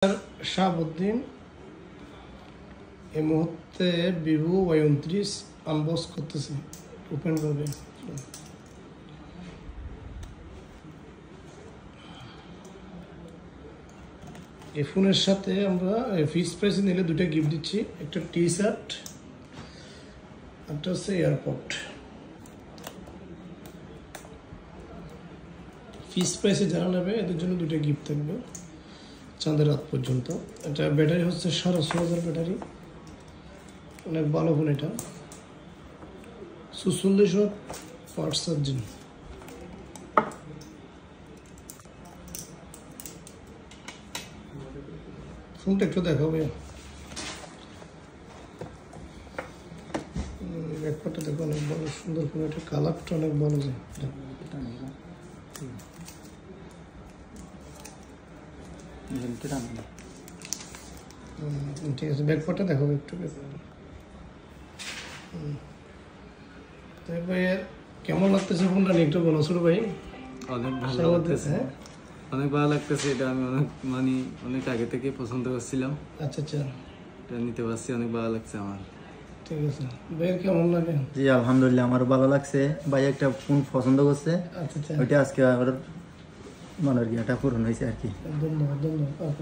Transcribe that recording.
শাহাবুদ্দিন এই মুহূর্তে Vivo Y29 unbox করতেছে, ওপেন করবে। এই ফোনের সাথে আমরা ফিক্সড প্রাইসে নিলে দুটো গিফট দিচ্ছি, একটা টি শার্ট, একটা হচ্ছে এয়ারপড। ফিক্সড প্রাইসে যারা নেবে এদের জন্য দুটো গিফট থাকবে চাঁদের রাত পর্যন্ত। এটা ব্যাটারি হচ্ছে 16,500 ব্যাটারি, অনেক ভালো ফোন। এটা 44 ওয়াট চার্জিং। ফোনটা একটু দেখাবে, ব্যাকপার্টটা দেখো, অনেক ভালো সুন্দর ফোন। এটা কালারটা অনেক ভালো যায়। ঠিক আছে, ব্যাকপার্টটা দেখো একটু। ভাই কেমন লাগতেছে ফোনটা নিয়ে একটু বলো ছোট ভাই। অনেক ভালো লাগতেছে, অনেক ভালো লাগতেছে। এটা আমি অনেক আগে থেকে পছন্দ করছিলাম। আচ্ছা আচ্ছা, এটা নিতে পারছি, অনেক ভালো লাগছে আমার। ঠিক আছে ভাইয়ের কেমন লাগে? জি আলহামদুলিল্লাহ, আমারও ভালো লাগছে। ভাই একটা ফোন পছন্দ করছে, আচ্ছা আচ্ছা, ওইটা আজকে আমার মনের ইয়েটা পূরণ হয়েছে আর কি। ধন্যবাদ ধন্যবাদ।